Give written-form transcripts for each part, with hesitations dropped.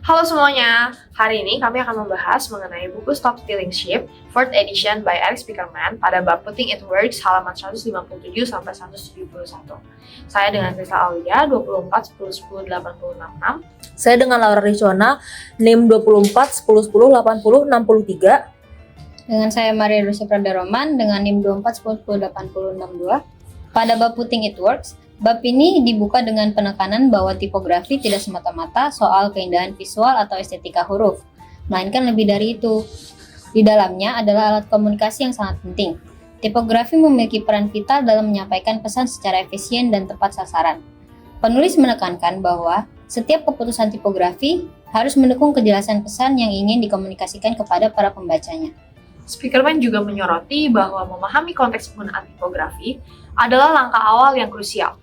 Halo semuanya, hari ini kami akan membahas mengenai buku Stop Stealing Sheep, 4th edition by Eric Spiekerman pada bab Putting It Works halaman 157 sampai 171. Saya dengan Kristal Aulia, 24 10 10 866. Saya dengan Laura Ricona, NIM 24 10 10 80 63. Dengan saya Maria Lucia Pradaroman dengan NIM 24 10 10 80 62. Pada bab Putting It Works, bab ini dibuka dengan penekanan bahwa tipografi tidak semata-mata soal keindahan visual atau estetika huruf, melainkan lebih dari itu. Di dalamnya adalah alat komunikasi yang sangat penting. Tipografi memiliki peran vital dalam menyampaikan pesan secara efisien dan tepat sasaran. Penulis menekankan bahwa setiap keputusan tipografi harus mendukung kejelasan pesan yang ingin dikomunikasikan kepada para pembacanya. Spiekerman juga menyoroti bahwa memahami konteks penggunaan tipografi adalah langkah awal yang krusial.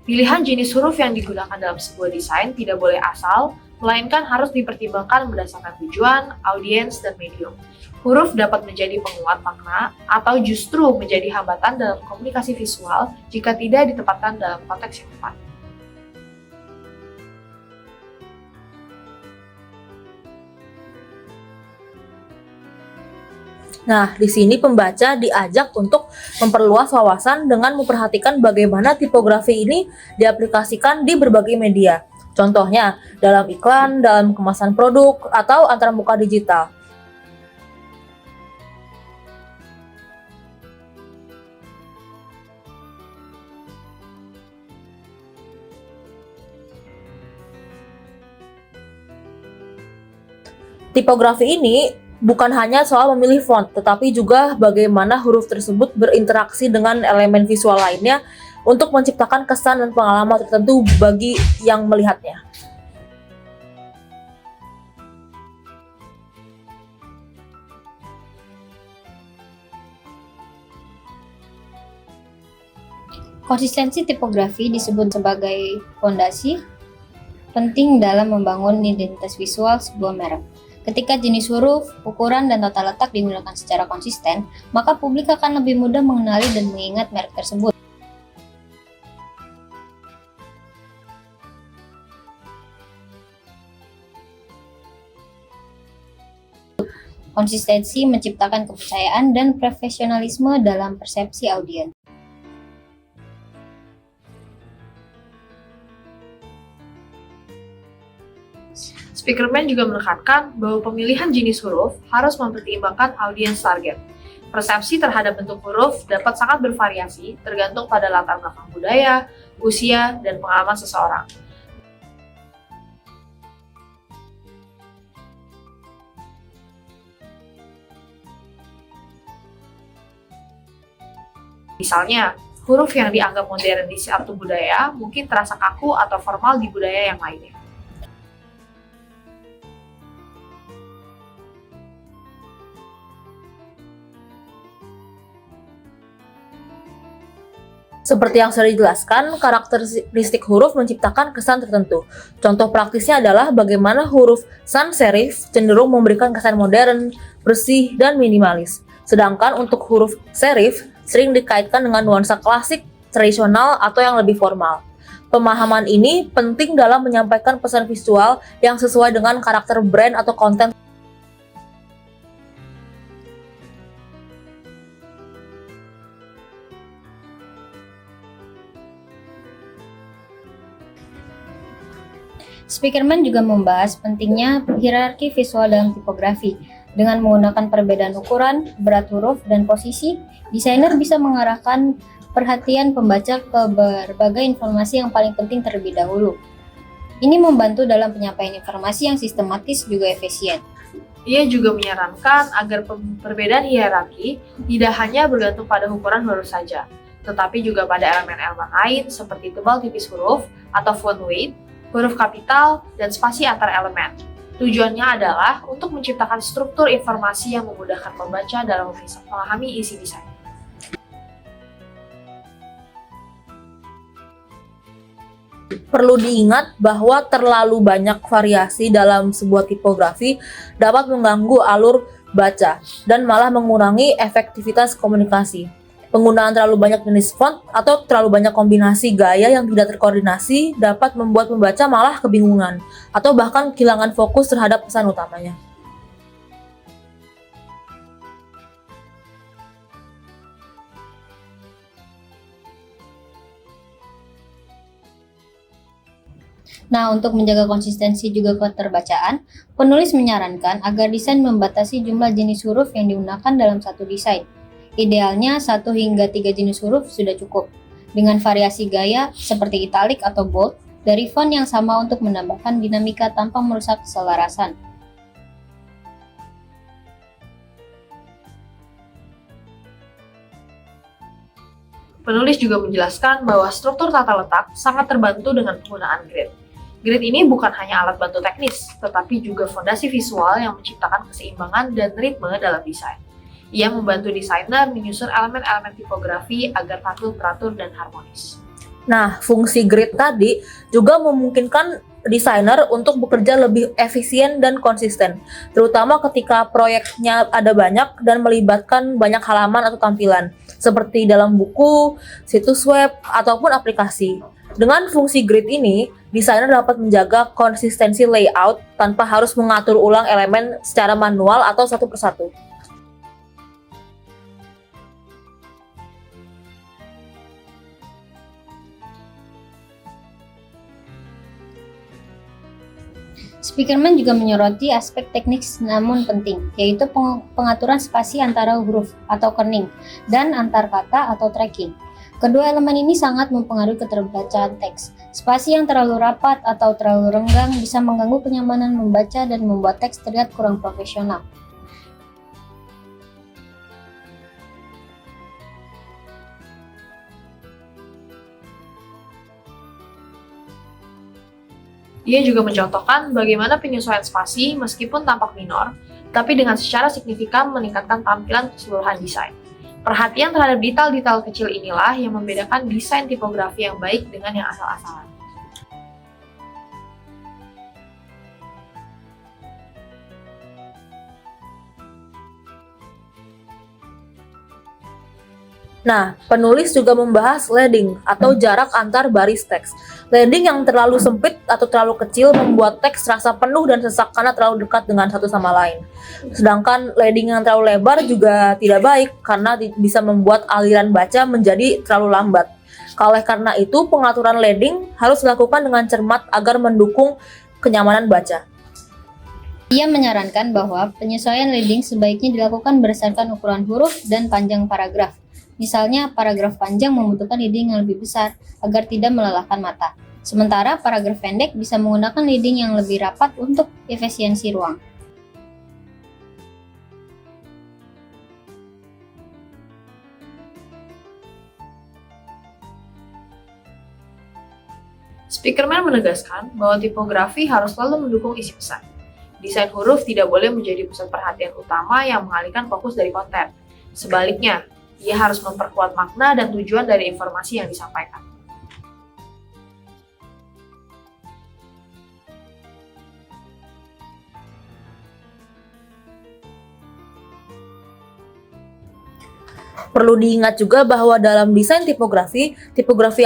Pilihan jenis huruf yang digunakan dalam sebuah desain tidak boleh asal, melainkan harus dipertimbangkan berdasarkan tujuan, audiens, dan medium. Huruf dapat menjadi penguat makna atau justru menjadi hambatan dalam komunikasi visual jika tidak ditempatkan dalam konteks yang tepat. Nah, di sini pembaca diajak untuk memperluas wawasan dengan memperhatikan bagaimana tipografi ini diaplikasikan di berbagai media. Contohnya, dalam iklan, dalam kemasan produk, atau antarmuka digital. Tipografi ini bukan hanya soal memilih font, tetapi juga bagaimana huruf tersebut berinteraksi dengan elemen visual lainnya untuk menciptakan kesan dan pengalaman tertentu bagi yang melihatnya. Konsistensi tipografi disebut sebagai fondasi penting dalam membangun identitas visual sebuah merek. Ketika jenis huruf, ukuran, dan tata letak digunakan secara konsisten, maka publik akan lebih mudah mengenali dan mengingat merek tersebut. Konsistensi menciptakan kepercayaan dan profesionalisme dalam persepsi audiens. Spiekerman juga menekankan bahwa pemilihan jenis huruf harus mempertimbangkan audiens target. Persepsi terhadap bentuk huruf dapat sangat bervariasi tergantung pada latar belakang budaya, usia, dan pengalaman seseorang. Misalnya, huruf yang dianggap modern di satu budaya mungkin terasa kaku atau formal di budaya yang lainnya. Seperti yang sudah dijelaskan, karakteristik huruf menciptakan kesan tertentu. Contoh praktisnya adalah bagaimana huruf sans serif cenderung memberikan kesan modern, bersih, dan minimalis. Sedangkan untuk huruf serif sering dikaitkan dengan nuansa klasik, tradisional, atau yang lebih formal. Pemahaman ini penting dalam menyampaikan pesan visual yang sesuai dengan karakter brand atau konten. Spiekerman juga membahas pentingnya hierarki visual dalam tipografi. Dengan menggunakan perbedaan ukuran, berat huruf, dan posisi, desainer bisa mengarahkan perhatian pembaca ke berbagai informasi yang paling penting terlebih dahulu. Ini membantu dalam penyampaian informasi yang sistematis juga efisien. Ia juga menyarankan agar perbedaan hierarki tidak hanya bergantung pada ukuran huruf saja, tetapi juga pada elemen-elemen lain seperti tebal tipis huruf atau font weight, huruf kapital, dan spasi antar elemen. Tujuannya adalah untuk menciptakan struktur informasi yang memudahkan pembaca dalam memahami isi desain. Perlu diingat bahwa terlalu banyak variasi dalam sebuah tipografi dapat mengganggu alur baca dan malah mengurangi efektivitas komunikasi. Penggunaan terlalu banyak jenis font atau terlalu banyak kombinasi gaya yang tidak terkoordinasi dapat membuat pembaca malah kebingungan atau bahkan kehilangan fokus terhadap pesan utamanya. Nah, untuk menjaga konsistensi juga keterbacaan, penulis menyarankan agar desain membatasi jumlah jenis huruf yang digunakan dalam satu desain. Idealnya 1 hingga 3 jenis huruf sudah cukup, dengan variasi gaya seperti italic atau bold dari font yang sama untuk menambahkan dinamika tanpa merusak keselarasan. Penulis juga menjelaskan bahwa struktur tata letak sangat terbantu dengan penggunaan grid. Grid ini bukan hanya alat bantu teknis, tetapi juga fondasi visual yang menciptakan keseimbangan dan ritme dalam desain. Ia membantu desainer menyusun elemen-elemen tipografi agar tampil teratur dan harmonis. Nah, fungsi grid tadi juga memungkinkan desainer untuk bekerja lebih efisien dan konsisten, terutama ketika proyeknya ada banyak dan melibatkan banyak halaman atau tampilan, seperti dalam buku, situs web, ataupun aplikasi. Dengan fungsi grid ini, desainer dapat menjaga konsistensi layout tanpa harus mengatur ulang elemen secara manual atau satu persatu. Speakerman juga menyoroti aspek teknis namun penting, yaitu pengaturan spasi antara huruf atau kerning dan antar kata atau tracking. Kedua elemen ini sangat mempengaruhi keterbacaan teks. Spasi yang terlalu rapat atau terlalu renggang bisa mengganggu kenyamanan membaca dan membuat teks terlihat kurang profesional. Ia juga mencontohkan bagaimana penyesuaian spasi meskipun tampak minor, tapi dengan secara signifikan meningkatkan tampilan keseluruhan desain. Perhatian terhadap detail-detail kecil inilah yang membedakan desain tipografi yang baik dengan yang asal-asalan. Nah, penulis juga membahas leading atau jarak antar baris teks. Leading yang terlalu sempit atau terlalu kecil membuat teks terasa penuh dan sesak karena terlalu dekat dengan satu sama lain. Sedangkan leading yang terlalu lebar juga tidak baik karena bisa membuat aliran baca menjadi terlalu lambat. Oleh karena itu, pengaturan leading harus dilakukan dengan cermat agar mendukung kenyamanan baca. Ia menyarankan bahwa penyesuaian leading sebaiknya dilakukan berdasarkan ukuran huruf dan panjang paragraf. Misalnya, paragraf panjang membutuhkan leading yang lebih besar agar tidak melelahkan mata. Sementara paragraf pendek bisa menggunakan leading yang lebih rapat untuk efisiensi ruang. Speakerman menegaskan bahwa tipografi harus selalu mendukung isi pesan. Desain huruf tidak boleh menjadi pusat perhatian utama yang mengalihkan fokus dari konten. Sebaliknya, ia harus memperkuat makna dan tujuan dari informasi yang disampaikan. Perlu diingat juga bahwa dalam desain tipografi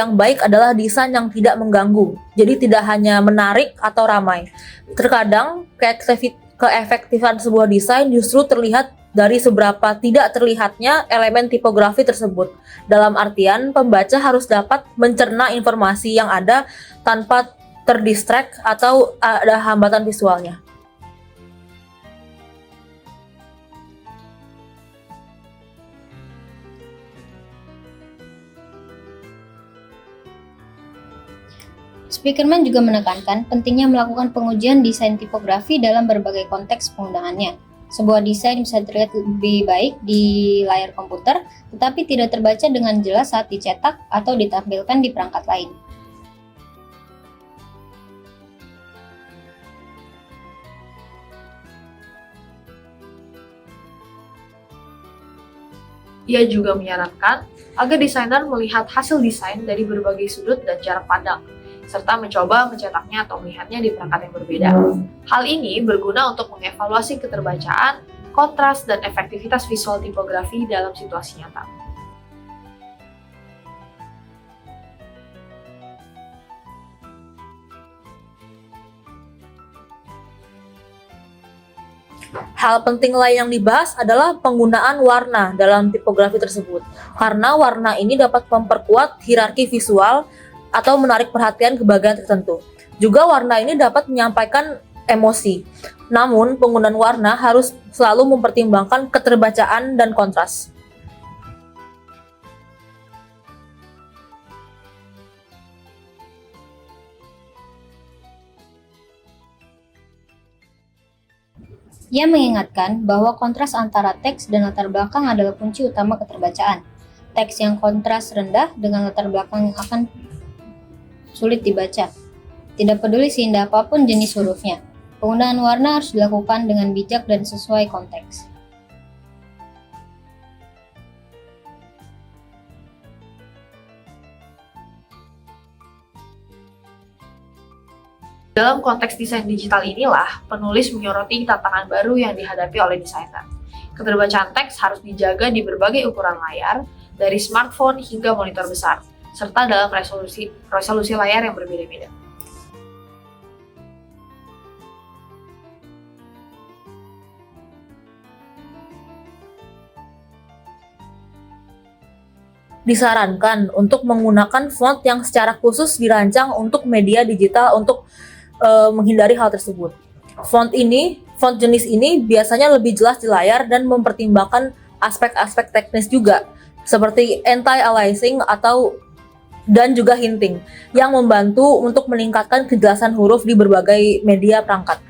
yang baik adalah desain yang tidak mengganggu. Jadi tidak hanya menarik atau ramai. Terkadang keefektifan sebuah desain justru terlihat dari seberapa tidak terlihatnya elemen tipografi tersebut. Dalam artian, pembaca harus dapat mencerna informasi yang ada tanpa terdistract atau ada hambatan visualnya. Speakerman juga menekankan pentingnya melakukan pengujian desain tipografi dalam berbagai konteks penggunaannya. Sebuah desain bisa terlihat lebih baik di layar komputer, tetapi tidak terbaca dengan jelas saat dicetak atau ditampilkan di perangkat lain. Ia juga menyarankan agar desainer melihat hasil desain dari berbagai sudut dan jarak pandang, serta mencoba mencetaknya atau melihatnya di perangkat yang berbeda. Hal ini berguna untuk mengevaluasi keterbacaan, kontras, dan efektivitas visual tipografi dalam situasi nyata. Hal penting lain yang dibahas adalah penggunaan warna dalam tipografi tersebut. Karena warna ini dapat memperkuat hierarki visual atau menarik perhatian ke bagian tertentu. Juga warna ini dapat menyampaikan emosi. Namun, penggunaan warna harus selalu mempertimbangkan keterbacaan dan kontras. Ia mengingatkan bahwa kontras antara teks dan latar belakang adalah kunci utama keterbacaan. Teks yang kontras rendah dengan latar belakang yang akan sulit dibaca. Tidak peduli seindah apapun jenis hurufnya, penggunaan warna harus dilakukan dengan bijak dan sesuai konteks. Dalam konteks desain digital inilah, penulis menyoroti tantangan baru yang dihadapi oleh desainer. Keterbacaan teks harus dijaga di berbagai ukuran layar, dari smartphone hingga monitor besar, serta dalam resolusi layar yang berbeda-beda. Disarankan untuk menggunakan font yang secara khusus dirancang untuk media digital untuk menghindari hal tersebut. Font jenis ini biasanya lebih jelas di layar dan mempertimbangkan aspek-aspek teknis juga, seperti anti-aliasing dan juga hinting, yang membantu untuk meningkatkan kejelasan huruf di berbagai media perangkat.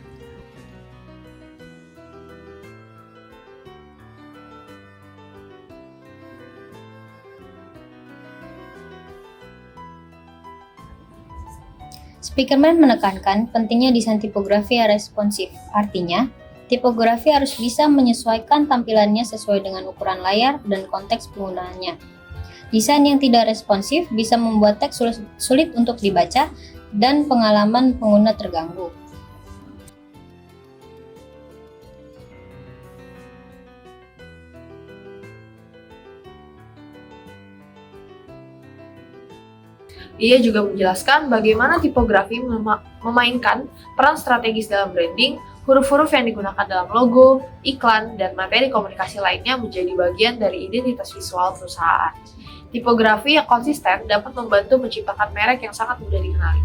Speakerman menekankan pentingnya desain tipografi yang responsif. Artinya, tipografi harus bisa menyesuaikan tampilannya sesuai dengan ukuran layar dan konteks penggunaannya. Desain yang tidak responsif bisa membuat teks sulit untuk dibaca dan pengalaman pengguna terganggu. Ia juga menjelaskan bagaimana tipografi memainkan peran strategis dalam branding, huruf-huruf yang digunakan dalam logo, iklan, dan materi komunikasi lainnya menjadi bagian dari identitas visual perusahaan. Tipografi yang konsisten dapat membantu menciptakan merek yang sangat mudah dikenali.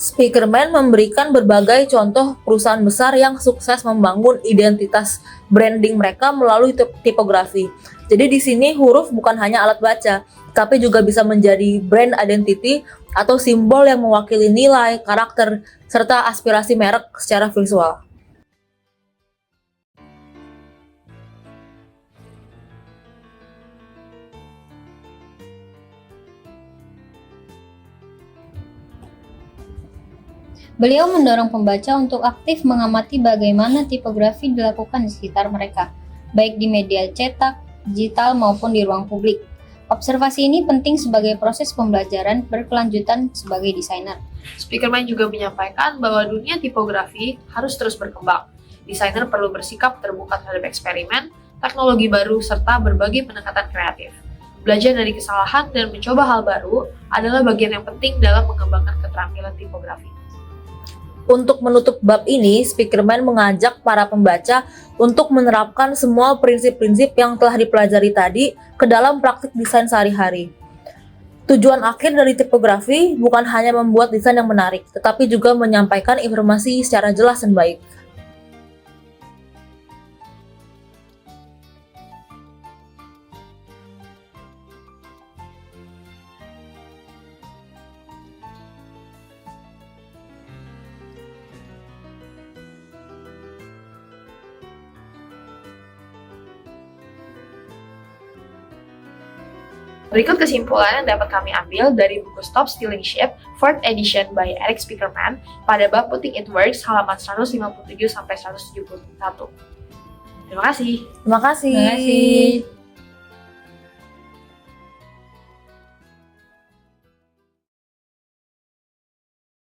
Speakerman memberikan berbagai contoh perusahaan besar yang sukses membangun identitas branding mereka melalui tipografi. Jadi di sini huruf bukan hanya alat baca, tapi juga bisa menjadi brand identity atau simbol yang mewakili nilai, karakter, serta aspirasi merek secara visual. Beliau mendorong pembaca untuk aktif mengamati bagaimana tipografi dilakukan di sekitar mereka, baik di media cetak, digital maupun di ruang publik. Observasi ini penting sebagai proses pembelajaran berkelanjutan sebagai desainer. Speakerman juga menyampaikan bahwa dunia tipografi harus terus berkembang. Desainer perlu bersikap terbuka terhadap eksperimen, teknologi baru, serta berbagai pendekatan kreatif. Belajar dari kesalahan dan mencoba hal baru adalah bagian yang penting dalam mengembangkan keterampilan tipografi. Untuk menutup bab ini, Speakerman mengajak para pembaca untuk menerapkan semua prinsip-prinsip yang telah dipelajari tadi ke dalam praktik desain sehari-hari. Tujuan akhir dari tipografi bukan hanya membuat desain yang menarik, tetapi juga menyampaikan informasi secara jelas dan baik. Berikut kesimpulan yang dapat kami ambil dari buku Stop Stealing Ship, 4th edition by Eric Speakerman pada bab Putting It Works halaman 157-171. Terima kasih. Terima kasih. Terima kasih.